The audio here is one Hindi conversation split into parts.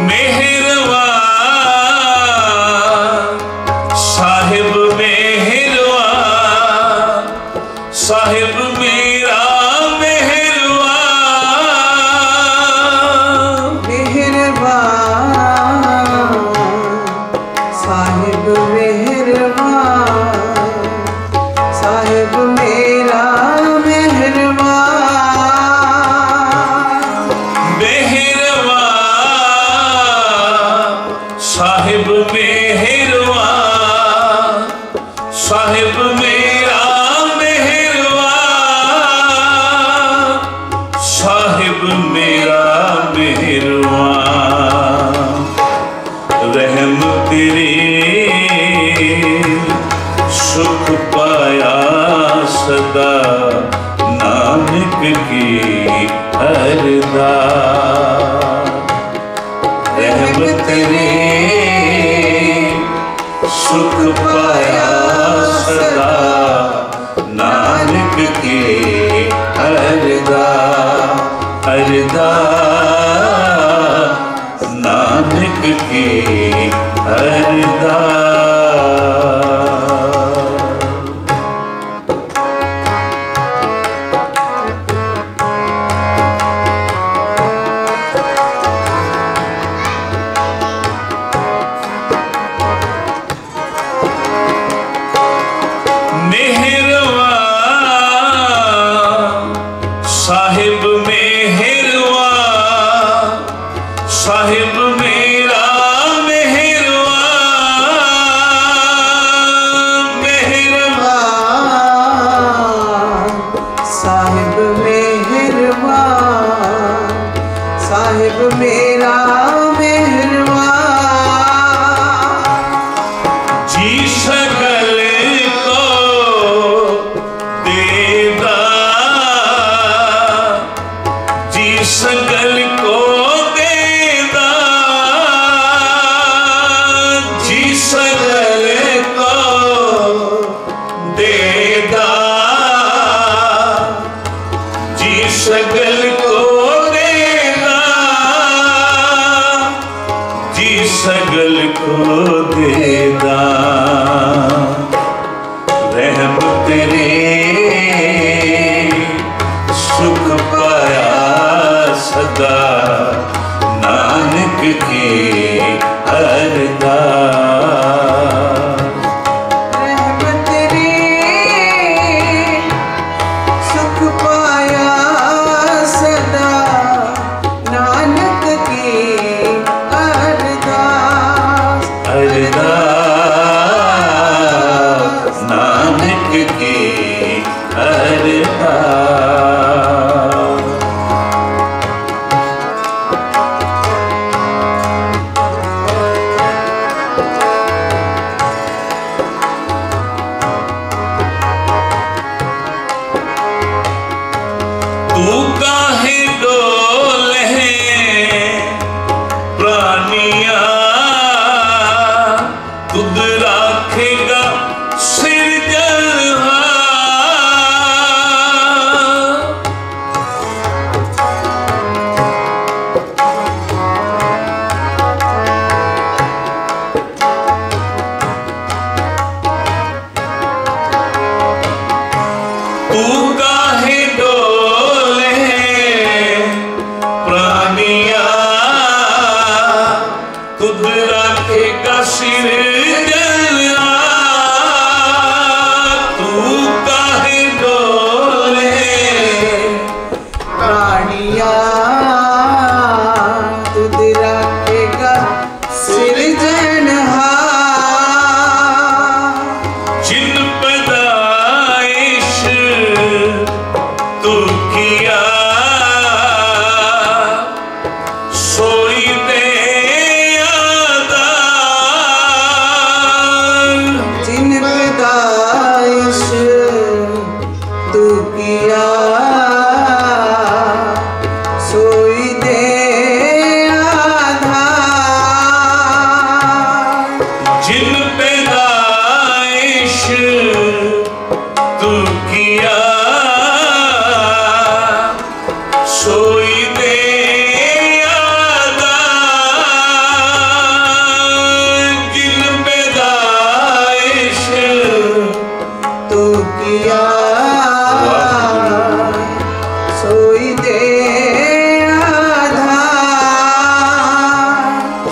मेहरवा की अरदास। रहम तेरी सुख पाया सदा, नानक की अरदास। अरदास नानक की अरदास। साहिब मेरा मेहरबान, मेहरबान साहिब मेहरबान, साहिब मेरा मेहरबान। जी सकल को देदा, जी सकल को सगल को देगा, जी सगल को देगा। रहम तेरे सुख पाया सदा, नानक की अरदास। रहम तेरे सुख पाया सदा, नानक की अरदास। अरदास नानक की अरदास। तू काहे डोले प्राणिया, तुद राखेगा सिरजनहार। तू काहे डोले प्राणिया, तुद राखेगा सिरजनहार। तू काहे डोले प्राणिया, तुद रखेगा सिरजनहार। जिन पैदाइश तू किया, सोई दे आदार। जिन पैदाइश तू किया, सोई दे आधार। जिन पैदाइश तू किया, सोई दे आदार। जिन पैदाइश तू किया, सोई दे आधार।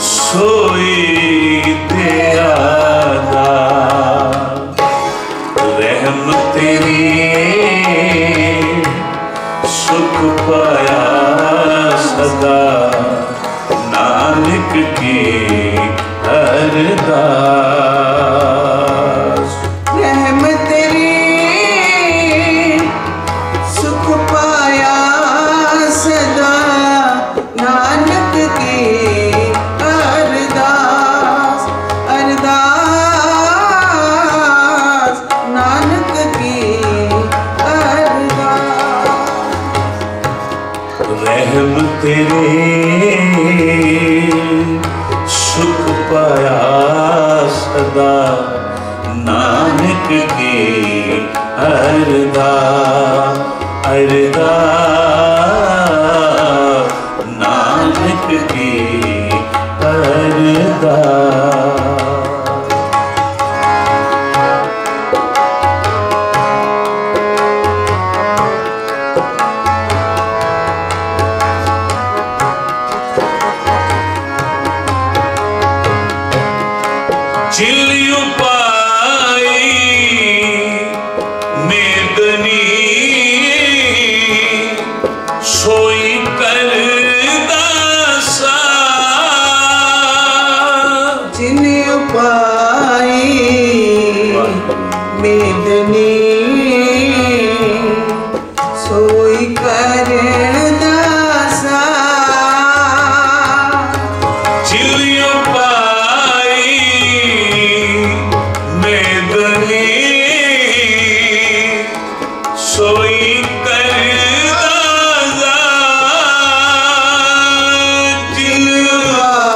सोई दे आधार। रहम तेरी सुख पाया सदा, नानक की अरदास। रहम तेरी सुख पाया सदा, नानक की अरदास। अरदास नानक की अरदास। सुख पाया सदा नानक की अरदास अरदास नानक की अरदास। चिल्लियों पाई मेदनी सोई कर दासा। चिल्लियों पाई मेदनी सोई कर दासा। चिल्लियों सोई कर दासा। चिल्वाई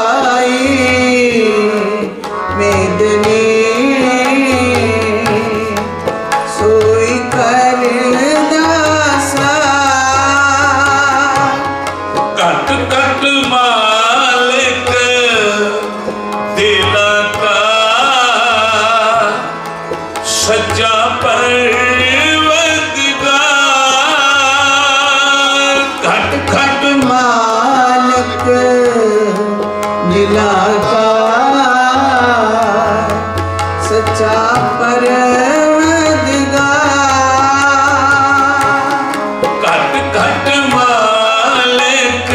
मेदनी सोई कर दासा। कट कट मालिक दिला का सच्चा दिला का सच्चा परवरदिगार। घट घट मालिक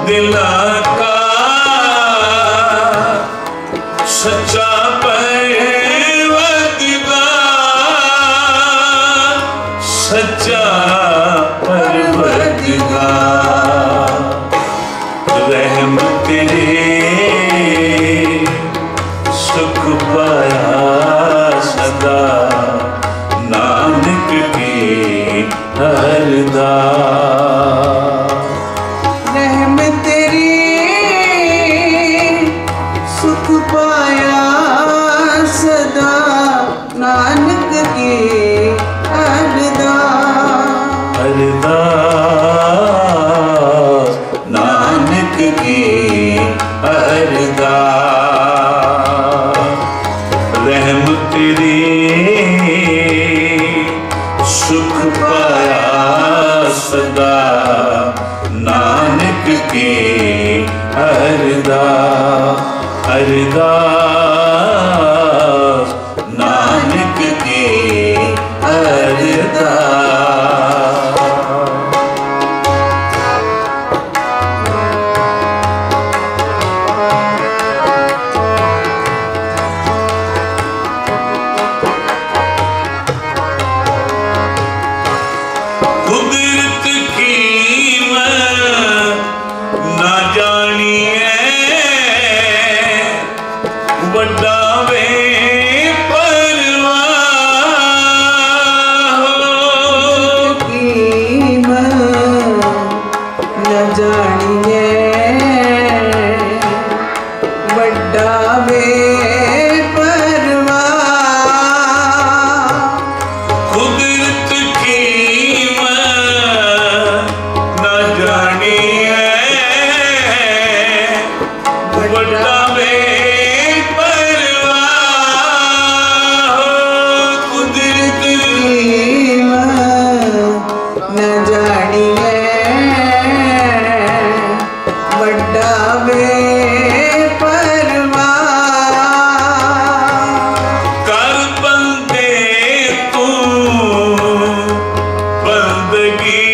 दिला का सच्चा परवरदिगार सच्चा परवरदिगार। रहम तेरे सुख पाया सदा नानक की अरदास। रहम तेरी सुख पाया सदा नानक की अरदास अरदास नानक की अरदास। रहम तेरी सुख पाया सदा नानक की अरदास अरदास नानक की अरदास। कुदरत की ना जानी है बड़ा वे परवाह की न जानिए बड़ा वे परवाह। कुदरत की ना जानी है बड़ा वे परवाह। कुदरत न जानिए बड़ा वे परवाह। कर बंदे तू बंदगी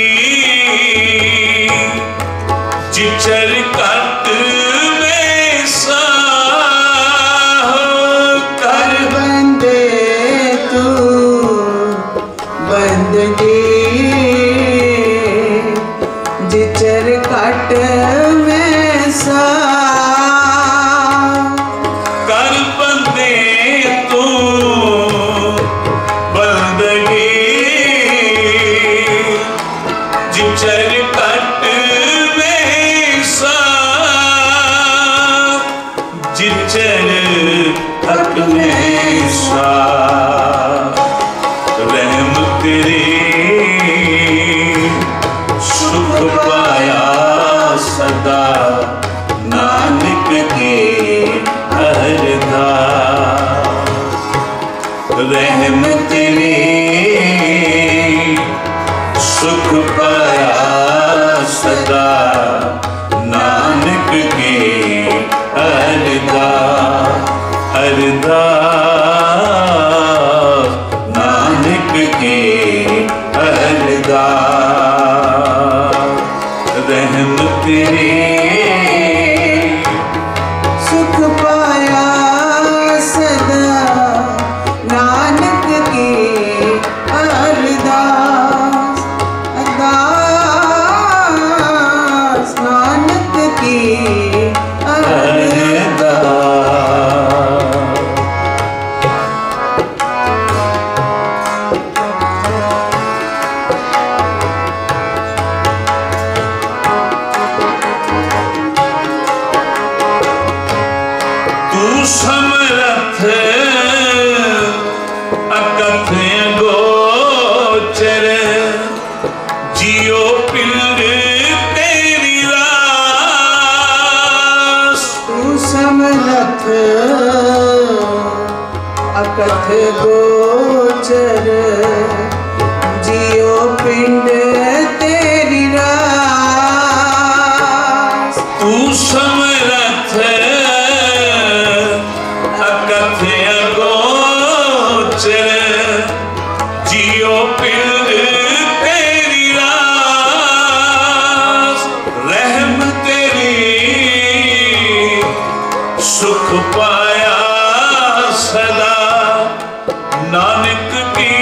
जिचर कट में साह। कर बंदे तू बंदगी जिचर कट में सा। चर अपने सा रहम तेरी सुख पाया सदा नानक के अरदास रहम तेरी सुख पाया सदा नानक के अरदास अरदास नानक के अरदास रहम तेरी सुख पाया सदा नानक की अरदास अरदास नानक की समरथ अकथ गोचर जियो पिंड तेरी रास तू समरथ अकथ गोचर जियो पिंड तेरी रास तू समरथ अकथ गोचर जियो पिंड तेरी रास रहम तेरी सुख पाया सदा नानक की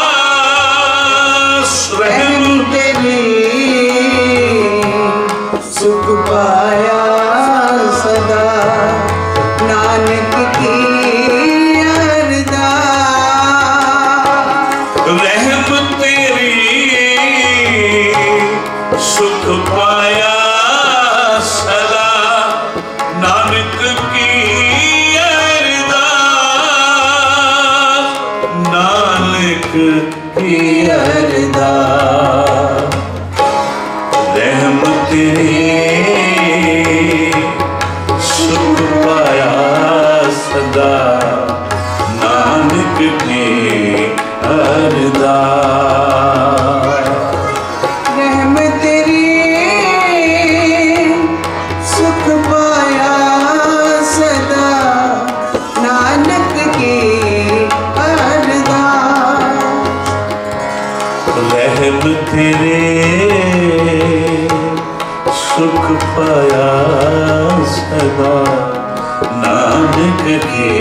अरदास रहम तेरी सुख पाया सदा नानक की अरदास रहम तेरी सुख पाया सदा नानक की अरदास नानक की अरदास रहम तेरी सुख पाया सदा नानक की अरदास रहम तेरी सुख पाया सदा नानक की अरदास रहम तेरे सुख पाया सदा नानक के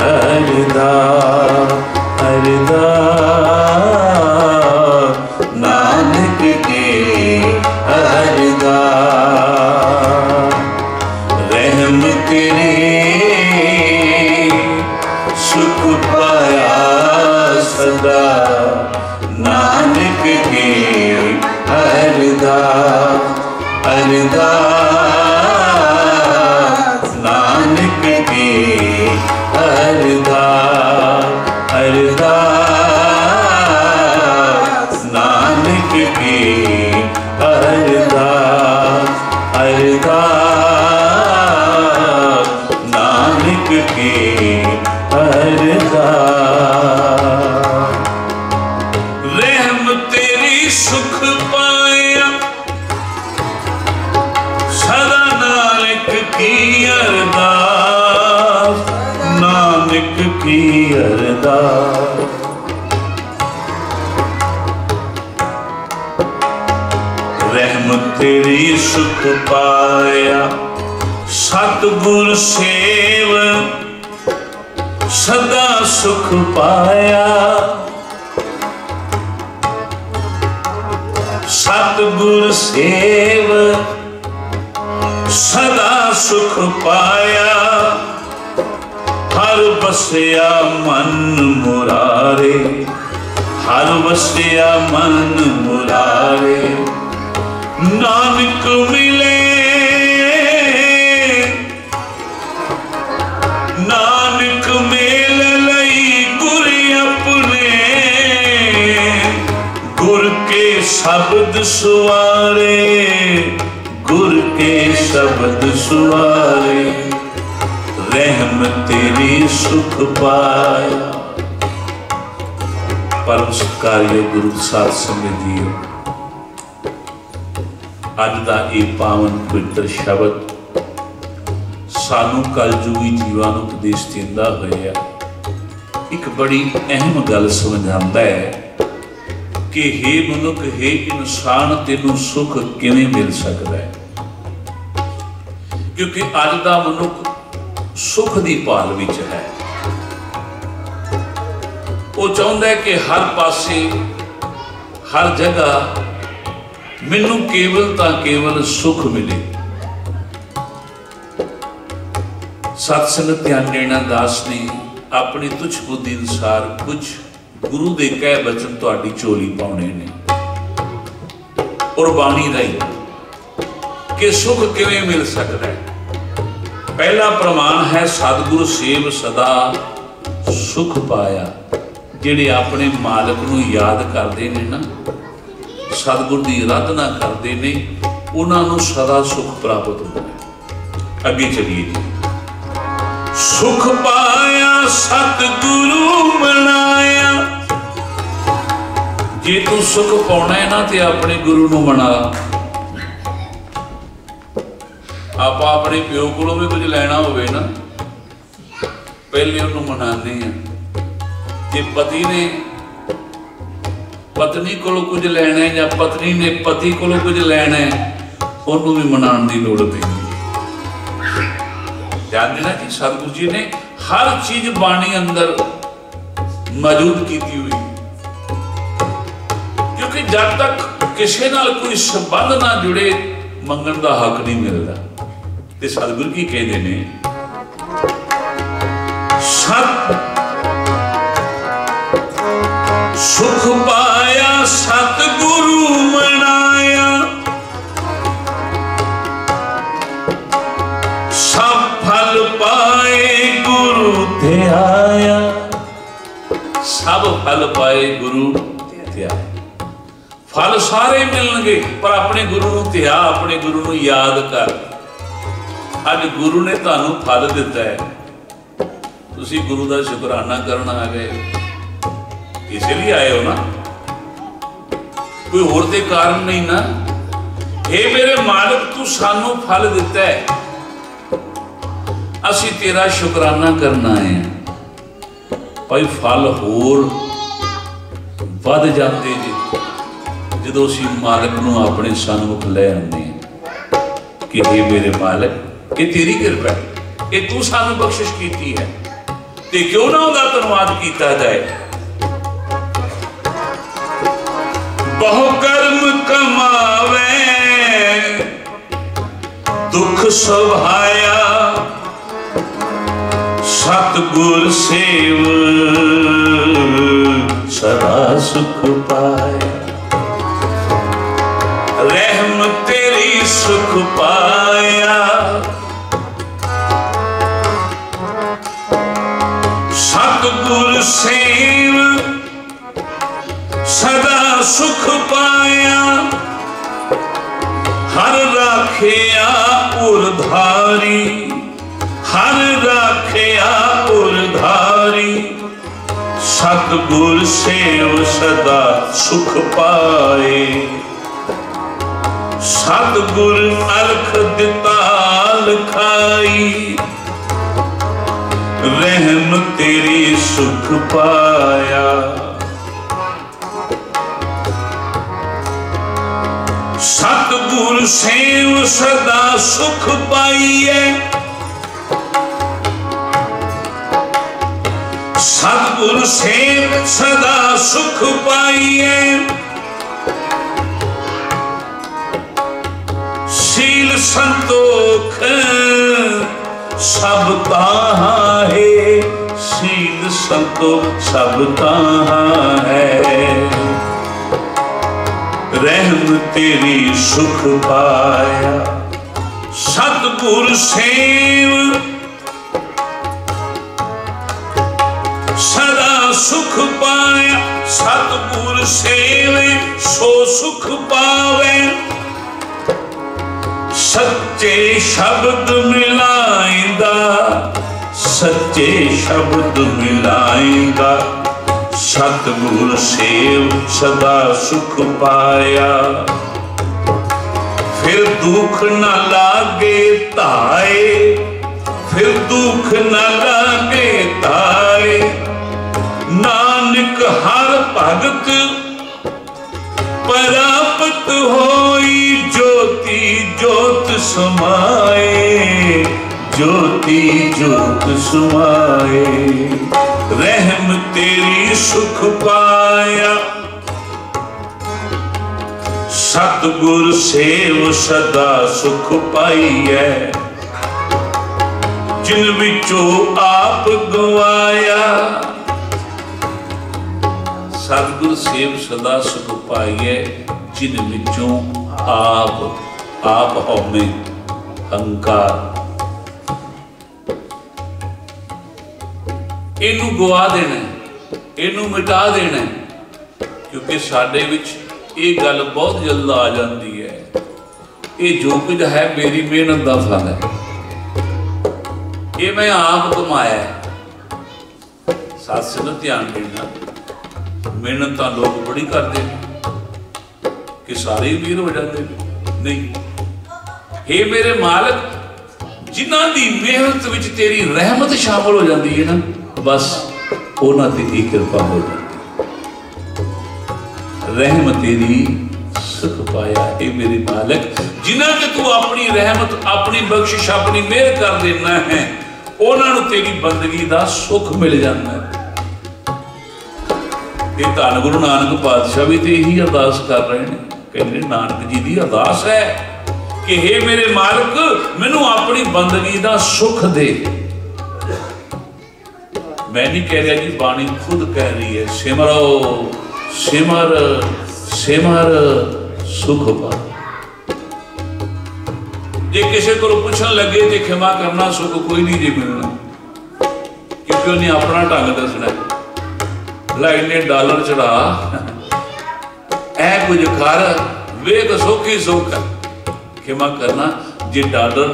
अरदास अरदास नानक के अरदास रहम तेरे सुख पाया सदा नानक के अरदास अरदास नानक के अरदास अरदास नानक के अरदास अरदास नानक के अरदास रहम तेरी सुख पाया सदा नानक की अरदास नानक की अरदास रहम तेरी सुख पाया सतगुर सेव सदा सुख पाया सतगुर सेव सदा सुख पाया हर बसिया मन मुरारे हर बसिया मन मुरारे नानक मिले सुवारे, गुर के शब्द सुवारे, रहम तेरी सुख पाया। परम सत्कारयोग गुरु साध संगत जीओ, अज दा ये पावन पवित्र शब्द सानू कलयुगी जीवां नूं उपदेश दिंदा होया एक बड़ी अहम गल समझांदा है कि हे मनुख, हे इंसान, तेनू सुख किवें मिल सकदा है। क्योंकि अज दा मनुख सुख दी भाल विच है। वो चाहुंदा है कि हर पासे हर जगह मैनू केवल तां केवल सुख मिले। सत्संग ध्यान देना दास ने अपनी तुच्छ बुद्धि अनुसार कुछ गुरु दे कह बचन तुहाडी झोली पाउणे ने और बाणी रही कि सुख किवें मिल सकता है। पहला प्रमाण है सतगुरु सेव सदा सुख पाया। जिहड़े अपने मालिक नूं याद करते हैं ना, सतगुरु की आराधना करते हैं, उन्होंने सदा सुख प्राप्त होता है। अगे चलिए जी। सुख पाया सतगुरु मनाया। जे तू सुख पाना है ना तो अपने गुरु नूं मना। आप अपने प्यो कोलों भी कुछ लेना होवे ना, पहले उन्होंने मनाने हैं। जे पति ने पत्नी कोलों कुछ लेना है या पत्नी ने पति कोलों कुछ लेना है, उन्होंने भी मनाने की लोड़ पैंदी। ध्यान देना कि सतगुरु जी ने हर चीज बाणी अंदर मौजूद की हुई, क्योंकि जब तक किसी नाल कोई संबंध ना जुड़े मंगण का हक नहीं मिलता। ते सतगुरु की कहते ने सुख पाया सतगुरु मनाया, सब फल पाए गुरु ध्याया। सब फल पाए गुरु ध्याया। फल सारे मिलणगे पर अपने गुरु नूं ध्या, अपने गुरु नूं याद कर। अज गुरु ने तुहानूं फल दिता है, तुसीं गुरु का शुकराना करन आ गए। इसलिए आए हो ना, कोई होर दे कारण नहीं ना। हे मेरे मालिक, तू सानू फल दिता है, असी तेरा शुकराना करना है। भाई फल होर वध जाते जी जो असी मालिक नूं अपने सन्मुख ले आने कि हे मेरे मालिक, ये तेरी कृपा है, ये तू सानू बख्शिश की है, ते क्यों ना उहदा धन्नवाद किया जाए। बहु कर्म कमावे दुख सुभाया, सतगुर सेव सदा सुख पाया। रहम तेरी सुख पाया, सतगुर सेव सदा सुख पाया। हर राखिया उरधारी, हर राखिया उरधारी। सतगुर सेव सदा सुख पाए। सतगुर अलख दिता लखाई, रहम तेरी सुख पाया। सतगुर सेव सदा सुख पाइए। सतगुर सेव सदा सुख पाइए। शील संतोख सब ताहां है, शील संतोख सब ताहां है। रहम तेरी सुख पाया। सतगुर सेव सदा सुख पाया। सतगुर सेव सो सुख पावे, सच्चे शब्द मिलाइंदा, सच्चे शब्द मिलाइंदा, सतगुर सेव सदा सुख पाया। फिर दुख न लागे ताए, फिर दुख न लागे ताए, नानक हर भगत प्राप्त होई, ज्योति ज्योत समाए, ज्योति ज्योत समाए। रहम तेरी सुख पाया, सतगुर सेव सदा सुख पाईऐ, जिन विचों आप गवाया। सतगुर सेव सदा सुख पाईऐ, जिन विचों आप हमें हंकार, इनू गवा देना, इनू मिटा देना, क्योंकि साडे विच ये गल बहुत जल्द आ जाती है। ये जो कुछ है मेरी मेहनत का फल है, ये मैं आप कमाया है। साथ से ध्यान देना, मेहनत तो लोग बड़ी करते हैं कि सारे ही वीर हो जाते हैं, नहीं। हे मेरे मालक, जिन्हां दी मेहनत विच तेरी रहमत शामिल हो जाती है ना, बस उन्हां ते कृपा हो जाती है। रहम तेरी सुख पाया, हे मेरे मालक, जिन्हां ते तू अपनी रहमत, अपनी बख्शिश, अपनी मेहर कर देना है, उन्हां नूं तेरी बंदगी दा सुख मिल जाता है। ये धन गुरु नानक पातशाह भी तो यही अरदास कर रहे हैं, कहते नानक जी की अरदास है कि हे मेरे मालक, मैनू अपनी बंदगी दा सुख दे। मैं नहीं कह रहा जी, बाणी खुद कह रही है, सिमरो सिमर सिमर सुख पा। जे किसी को पूछन लगे तो क्षमा करना, सुख कोई नहीं जी मिलना, क्योंकि उन्हें अपना ढंग दसना। लाइने डॉलर चढ़ा, ऐ कुछ कर, वेख सुख ही सुख है। क्षमा करना, जे डॉलर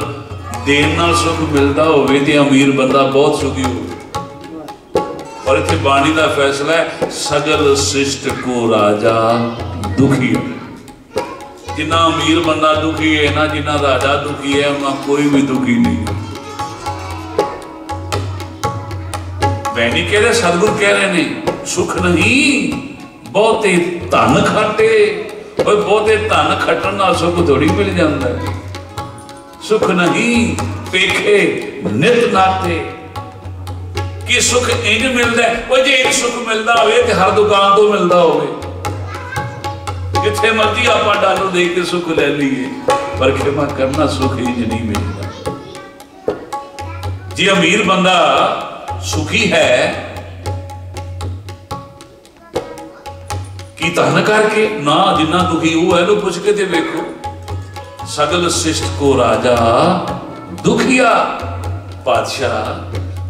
देन नाल सुख मिलता होवे ते अमीर बंदा बहुत सुखी हो। और इत्थे बाणी का फैसला है, सगल सृष्ट को राजा दुखी है। जिन्ना अमीर बंदा दुखी है ना, जिन्ना राजा दुखी है, उन्ना कोई भी दुखी नहीं। मैं नहीं कह रहा, सतगुरु कह रहे ने, सुख नहीं बहुते धन खटे। और बहुते धन खटन नाल सुख थोड़ी मिल जाता है। सुख नहीं पेखे नित नाते, कि सुख इंज मिलता है। वो जे एक सुख मिलता हो तो हर दुकान तो मिलता हो, जिथे मर्जी आप डॉलर दे के सुख ले लीए, पर क्षमा करना, सुख इंज नहीं मिलता। जी अमीर बंदा सुखी है कि धन करके ना, जिन्ना दुखी वो है, पूछ के ते वेखो। सगल सृष्ट को राजा दुखिया पातशाह,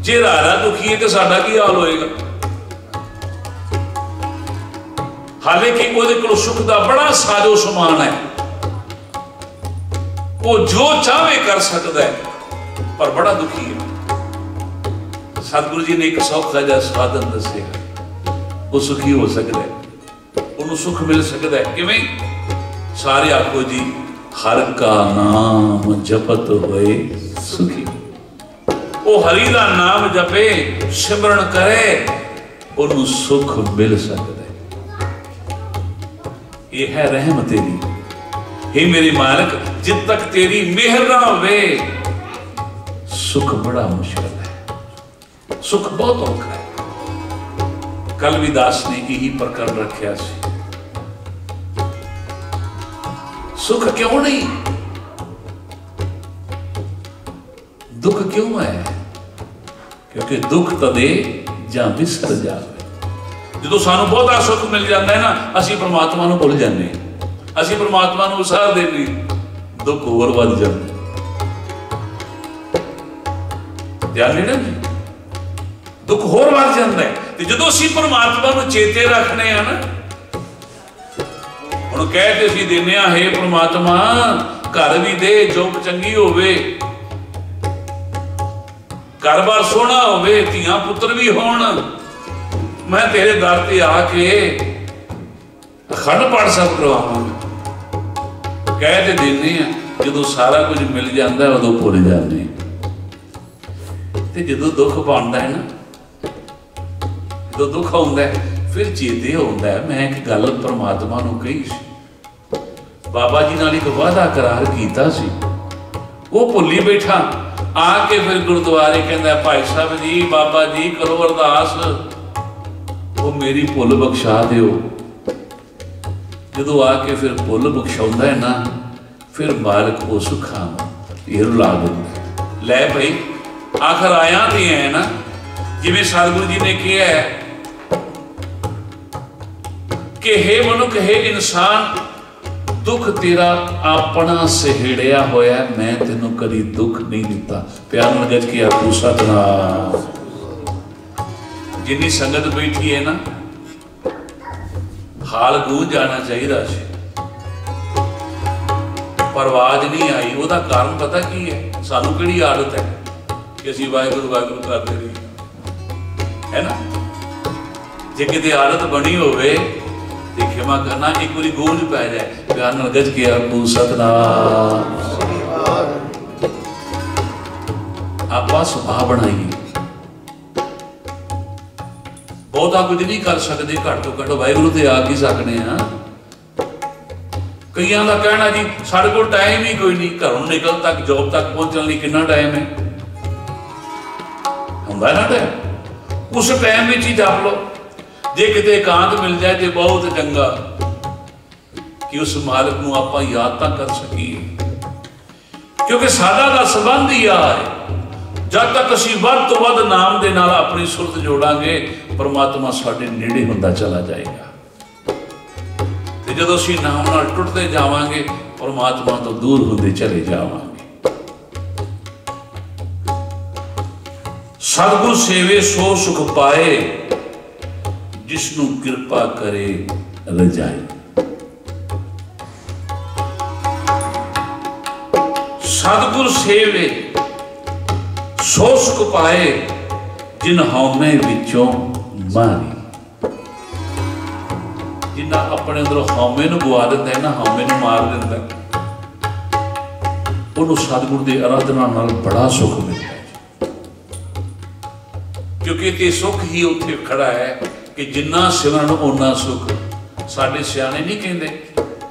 जे राजा दुखी है तो साडा की हाल होएगा। हालांकि ਉਹਦੇ ਕੋਲ सुख का बड़ा साजो समान है, वो जो चाहे कर सकता है, पर बड़ा दुखी है। सतगुरु जी ने एक सौखा जिहा साधन दस्सिया, वो सुखी हो सकता है, उन्हें सुख मिल सकता है। किवें? सारे आखो जी, हर का नाम जपत होए सुखी। वो हरि का नाम जपे, सिमरन करे, उन्हें सुख मिल सकता है। ये है रहम तेरी, हे मेरे मालिक, जिद तक तेरी मेहर ना होवे, सुख बड़ा मुश्किल है, सुख बहुत औखा है। कल भी दास ने यही प्रकरण रखा सी। सुख क्यों नहीं, दुख क्यों है? क्योंकि दुख तदे जां विसर जावे। जो सानू बहुत सुख मिल जाता है ना, असी परमात्मा नूं भुल जाते हैं, असी परमात्मा नूं साथ देने, दुख होर वध जाता। ध्यान देना जी, दुख होर वध जाता है। जो असी परमात्मा नूं चेते रखने हैं ना, हुण कह ते असीं दिंदे हां, हे परमात्मा घर भी दे, चौक चंगी होवे, घर बार सोहना होवे, धीआं पुत्र भी होण, मैं तेरे दर ते आके अखंड पाठ सब करवावांगा। कह ते दिंदे हां, जदों सारा कुछ मिल जाता है उदों भुल जाते हैं। ते जदों दुख बनता है ना, जदों दुख आउंदा है, फिर चेते आउंदा है मैं एक गल परमात्मा नूं कही सी, बाबा जी नाल एक वादा करार कीता सी, वो भुल्ली बैठा। आके फिर गुरुद्वारे कहंदा भाई साहब जी, बाबा जी करो अरदास, वो मेरी भुल बख्शा दिओ। जदों आके फिर भुल बख्शाउंदा है ना, फिर मालक वो सुखां ये रुला दिंदा, लै भाई आखिर आया तो है ना, जिवें सतगुरु जी ने कहा है कि हे मनुख, हे इंसान, दुख तेरा अपना सहेड़िया होया, मैं तेनों कभी दुख नहीं दिता। प्यार नाल गज के आखो सतनाम। जिन्नी संगत बैठी है ना, हाल गूंज जाना चाहिए सी, पर आवाज नहीं आई। उसका कारण पता की है? सानू किहड़ी आदत है कि असीं वाहिगुरू वाहिगुरू करते रही है ना। जे किते आदत बनी होवे ते क्षमा करना, एक बारी गूंज पै जाए, प्यार नाल गज के आखो सतनाम। आपां सुभाव बनाइए, बहुता कुछ नहीं कर सकते, घट तो घट वाहिगुरू ते आ ही सकने हैं। कईयां दा कहना जी साडे कोल टाइम ही कोई नहीं, घरों निकल तक जॉब तक पहुंचने लई कितना टाइम है, हुंदा ना टाइम, उस टाइम में ही जप लो। जे किते एकांत मिल जाए तो बहुत चंगा, कि उस मालिक नूं आपां याद तां कर सकीए, क्योंकि साडा दा संबंध ही आ है। जब तक असीं वध तो वध नाम दे नाल अपनी सुरत जोड़ांगे, परमात्मा साडे नेड़े हुंदा चला जाएगा। ते जदों असीं नाम नाल टुटदे जावांगे, परमात्मा तो दूर हुंदे चले जावांगे। सतगुर सेवे सो सुख पाए, जिसनू कृपा करे रजाई। सतगुर सेवे सो सुख पाए, जिन हौमे विचों मारी। जिन्ना अपने अंदरों हौमे नूं गवा दिंदा है ना, हौमे नूं मार दिंदा, उन्होंने सतगुर की आराधना नाल बड़ा सुख मिलता है। क्योंकि ये सुख ही उत्थे खड़ा है कि जिन्ना सिमरन उन्ना सुख। साडे सियाणे नहीं कहते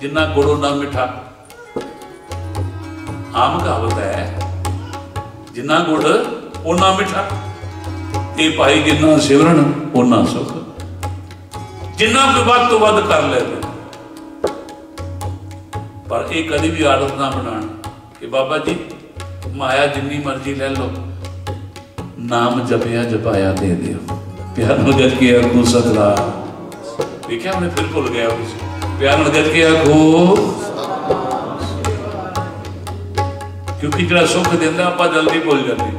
जिन्ना गुड़ उन्ना मिठा। आम कहावत है, जिन्ना गुड़ उन्ना मिठा। ये भाई जिन्ना सिमरन उन्ना सुख। जिन्ना कोई वध तो वध कर ले, पर एक कभी भी आदत ना बनाना कि बाबा जी माया जिन्नी मर्जी ले लो, नाम जपया जपाया दे दियो। प्यार नाल गज के आखो सतनाम। देखिए हमने फिर भुल गया, प्यार नाल गज के आखो, क्योंकि जो सुख देंदा आपां जल्दी भुल जाते,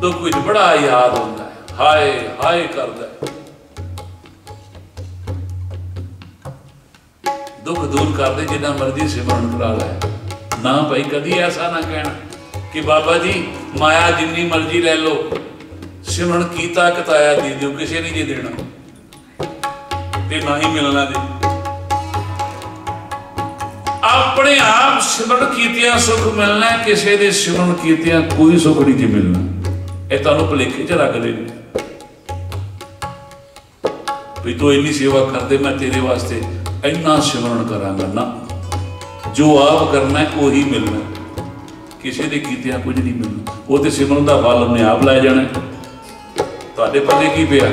दुख विच बड़ा याद होंदा है, हाय हाय करदा है। दुख दूर कर दे जिन्ना मर्जी सिमरन करा लै ना भाई। कभी ऐसा ना कहना कि बाबा जी माया जिन्नी मर्जी ले लो, सिमरन कीता कताया दे दिओ, किसी ने जी देना ते ना ही मिलना जी। अपने आप सिमरन कीतियां सुख मिलना है, किसी दे सिमरन कीतियां कोई सुख नहीं जी मिलना। ये तुहानूं भुलेखे च रख दे भी तू इन्नी सेवा कर दे, मैं तेरे वास्ते इन्ना सिमरन करांगा ना। जो आप करना है वही मिलना, किसी दे कीतियां कुछ नहीं मिलना। वो तो सिमरन का फल उन्हें आप लै जाना, तुहाडे पल्ले की पिया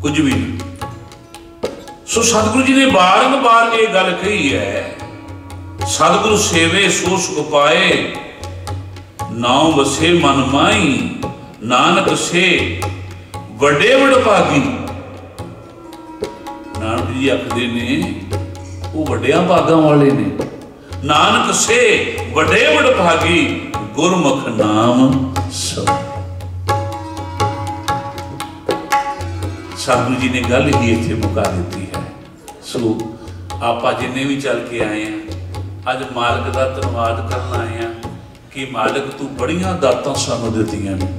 कुछ भी नहीं। सो सतगुरु जी ने बारंबार ये गल कही है, सतगुरु सेवे सो सुख पाए, नाम वसे मन माई, नानक से वड्डे वडभागी। नानक जी आखदे ने वो वड्डियां भागां वाले ने। नानक से वड्डे वडभागी, गुरमुख नाम सब। सतगुरु जी ने गल ही इत्थे मुका दी है। सो आप जिन्हें भी चल के आए हैं अज मालिक का धन्यवाद करना आए हैं कि मालिक तू बड़िया दातां सानू दित्तियां ने,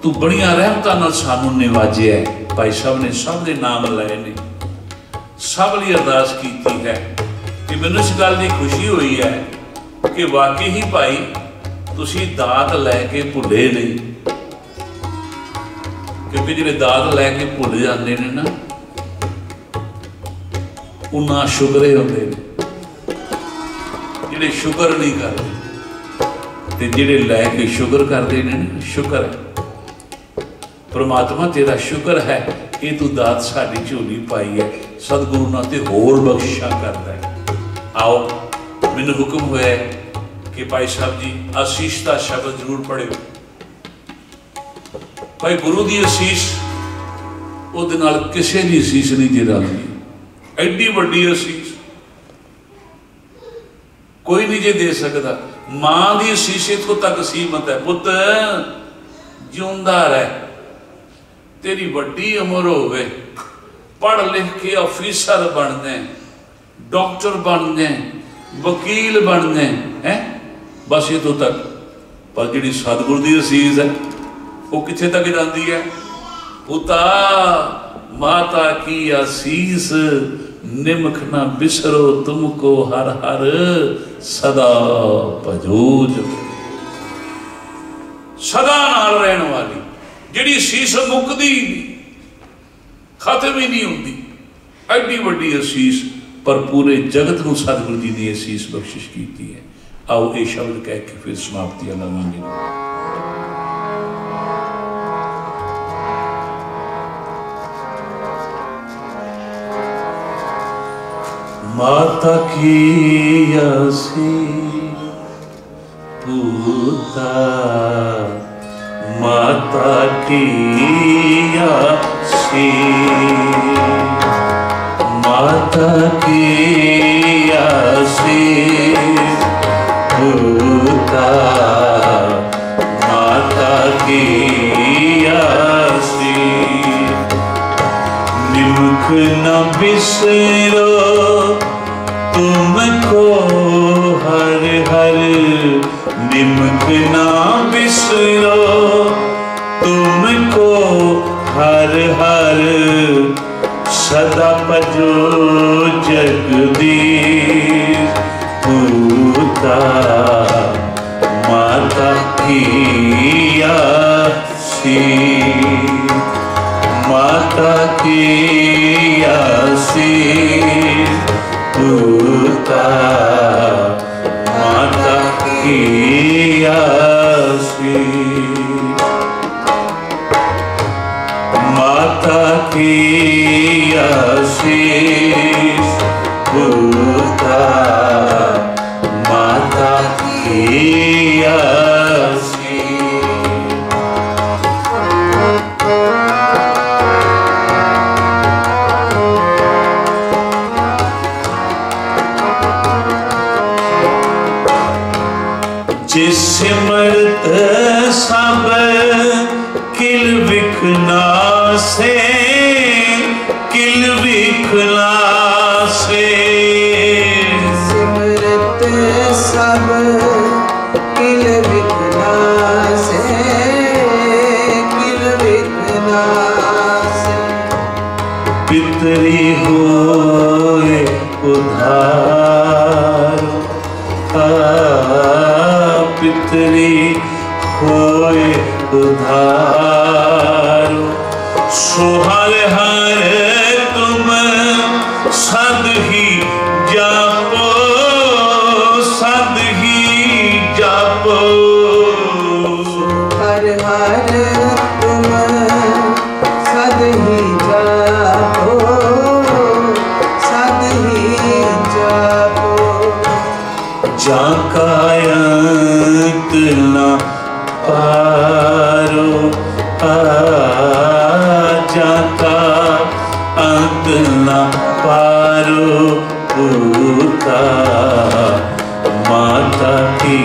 तू बड़िया रहमतां नाल सानू निवाजिया है। भाई साहब ने सब के नाम लाए ने, सब लिए अरदास की है कि मैनूं इस गल की खुशी हुई है कि वाकई ही भाई तुसीं दात लैके भुले नहीं, क्योंकि जिहड़े दात लैके भुल जाते हैं ना उन्ना शुक्रे होंदे ने, जिहड़े शुक्र नहीं करते ते जिहड़े लैके शुक्र करते हैं ना शुक्र है। परमात्मा तेरा शुक्र है कि तू दात साडी झोली पाई है, सतगुरु नाल ते होर बख्शिशां करदा है। आओ मैनूं हुक्म होया है कि भाई साहब जी आशीष का शब्द जरूर पढ़ियो। भाई गुरु की आशीष उहदे नाल किसी की आशीष नहीं जी रलदी, एडी वड्डी आशीष कोई नहीं जे दे सकता। मां की आशीष इत्थों तक सीमित है, पुत जिउंदा रह, तेरी वड्डी उम्र होवे, पढ़ लिख के ऑफिसर बनने, डॉक्टर बनने, वकील बनने हैं, बस इतों तक। पर जिहड़ी सतगुरु की असीस है वो कित्थे तक जाती है? पुता माता की आसीस निमख ना बिसरो तुमको हर हर सदा भजो। सदा नाल रहने वाली जिहड़ी असीस मुकदी नहीं, खत्म ही नहीं होती, एडी वड्डी असीस, पर पूरे जगत को सतगुरु जी ने असीस बख्शिश की है। आओ ये शब्द कह के फिर समाप्ति लवांगे। माता की आसीस पुता, माता की आसीस, माता की आसीस पुता, माता की आसीस। निमख न बिसरो तुमको हर हर, निमख न बिसरो तुमको हर हर सदा भजो जगदीश पुता, माता की आसीस, माता की आसीस पुता, माता की आसीस, माता की आसीस पुता, माता की आसीस। जिस सिमरत सब किल विखना से, किल विखना से, सिमरत सब किल विखना से, किल विखना से। पितरी होए उधार, पितरी होए उधार, सोहल हर तुम सद ही जापो, सद ही जापो। हर हर तुम सद ही जापो, सद ही जापो। जाका अंत न पारो, जाका अंत न पारो पुता, माता की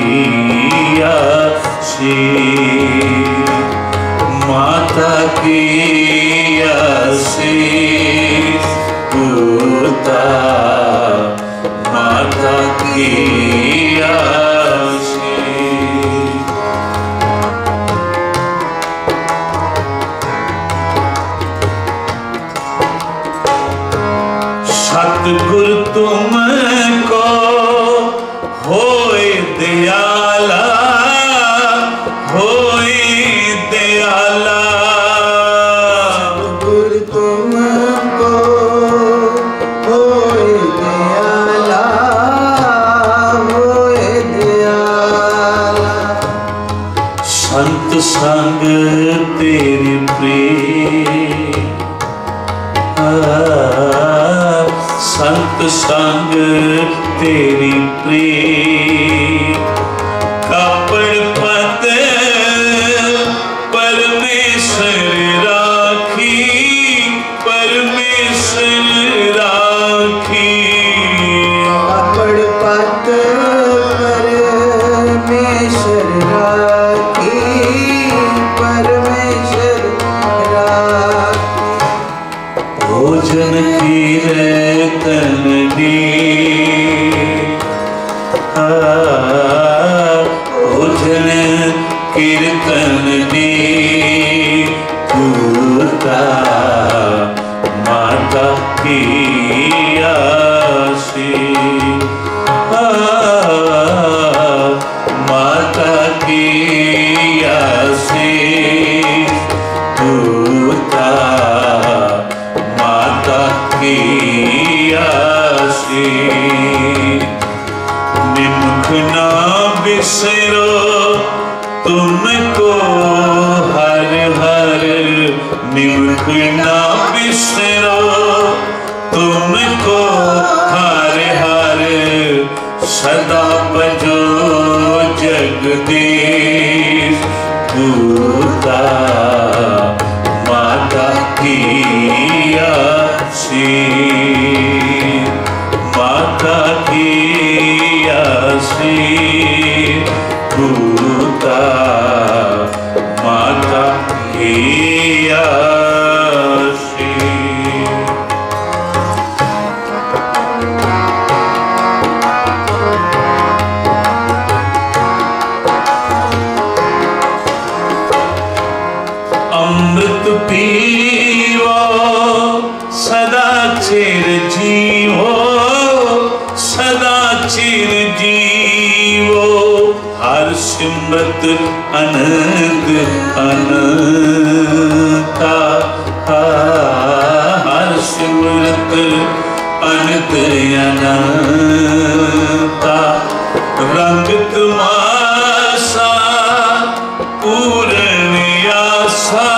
आसीस, माता की आशीष पूता, माता की आशीष। सतगुरु तुमको होए दयाला, होए दयाला। सतगुरु तुमको होए दयाला, होए दयाला। संत संग तेरे प्रेम, संत संग तेरी प्रेम। कपड़पत परमेश्वर राखी, परमेश्वर राखी। कपड़पत परमेश्वर राखी, परमेश्वर राखी। भोजन कीर्तन दे, भोजन कीर्तन दे पूता, माता की आशीष। माता की आशीष पूता, माता की आशीष। निमुख ना बिसरो तुमको हर हर, निमुख ना बिसरो तुमको हर हर। सदा बजो जगदीश पूता, माता की आशीष, माता की आशीष पूता, माता की आशीष। अमृत पीवो सदा चिर जीवो, सदा चिर जीवो। हर सिमरत अनंत अनंता, हर सिमरत अनंत अनंता। रंग तुम्हारा पूर्ण आशा,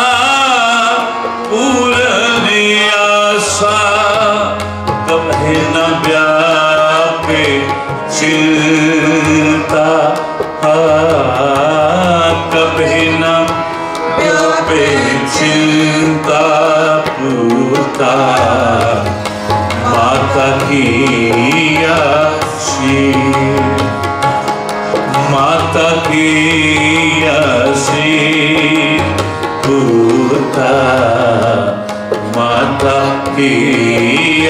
पूर्ण आशा। कभी न व्यापे चिंता, कभी न व्यापे चिंता पूता, माता की आशीष, माता की आशीष पूता, माता की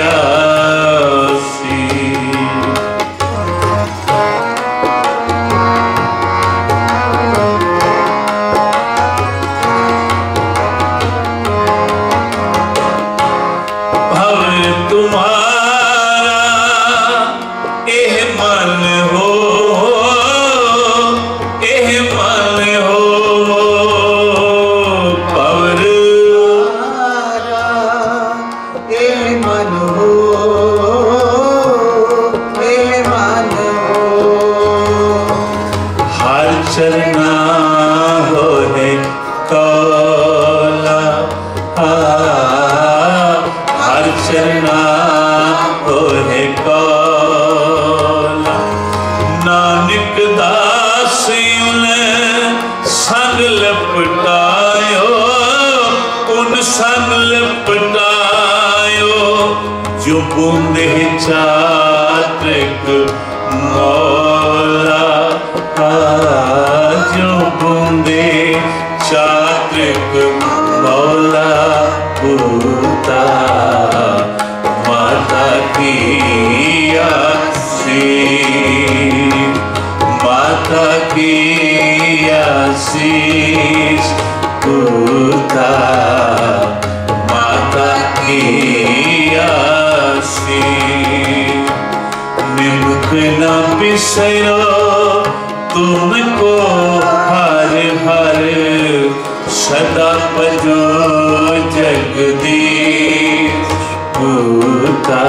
आशीष। भव तुम्हारा एह मन हो, एह मन हो। पवर एह मन हो, एह मन हो। हर चरना हो है कौला, हर चरना हो है कौला। नानक दास उन संग लपटायो, उन संग लपटायो। जो बूंदे चात्रिक मौला, जो बूंदे चात्रिक पूता माता की आसी निमुख न बिसरो तुमको हर हर सदा भजो जगदीश पूता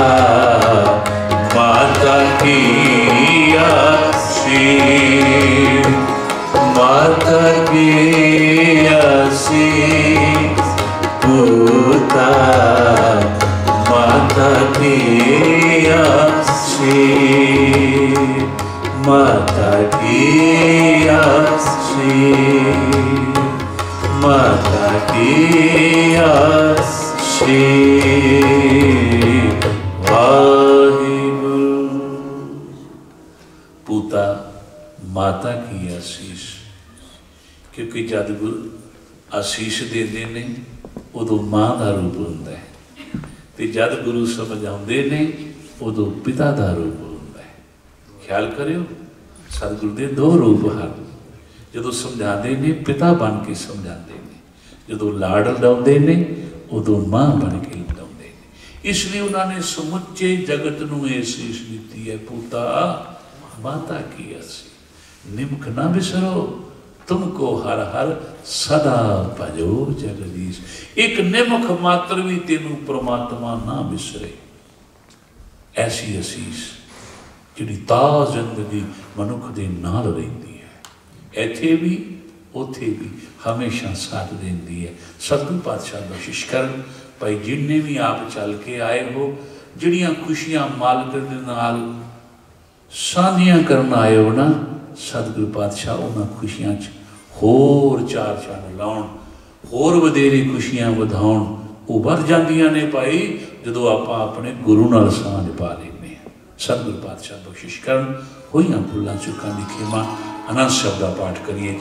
माता की आसी माता की आसी पूता माता की आसी माता की आसी माता की आसी वाहिगुरु पूता माता की आशीष क्योंकि जब गुरु आशीष देते ने उदों मां का रूप होता है तो जब गुरु समझाते ने उदों पिता का रूप होता है। ख्याल करियो सतगुरु के दो रूप हैं जो समझाते ने पिता बन के समझाते हैं जो लाड़ लाते ने उदों मां बन के लाते हैं। इसलिए उन्होंने समुचे जगत नूं आशीष दी है पूता माता की आसी निमक ना बिसरो तुमको हर हर सदा भजो जगदीश। एक निमक मात्र भी तेनू परमात्मा ना बिसरे ऐसी आशीष जिहड़ी ता जिंदगी मनुख दे नाल रहिंदी है इत्थे भी उत्थे भी हमेशा साथ देंदी है। सतगुरु पातशाह बख्शिश करन भाई जिन्ने भी आप चल के आए हो जिहड़ियां खुशियां मालिक दे नाल साझियां करन आए हो ना सतगुरु पातशाह उन्हां खुशियां च होर चार चंद लाउण होर वधेरे खुशियां वधाउण वो बढ़ जांदियां ने भाई जदों आपां अपने गुरु नाल सांझ पा लैंदे हां। सतगुरु पातशाह बख्शिश करन होईयां भुल्लां चुकां दी खेमा आनंद शब्द का पाठ करिए।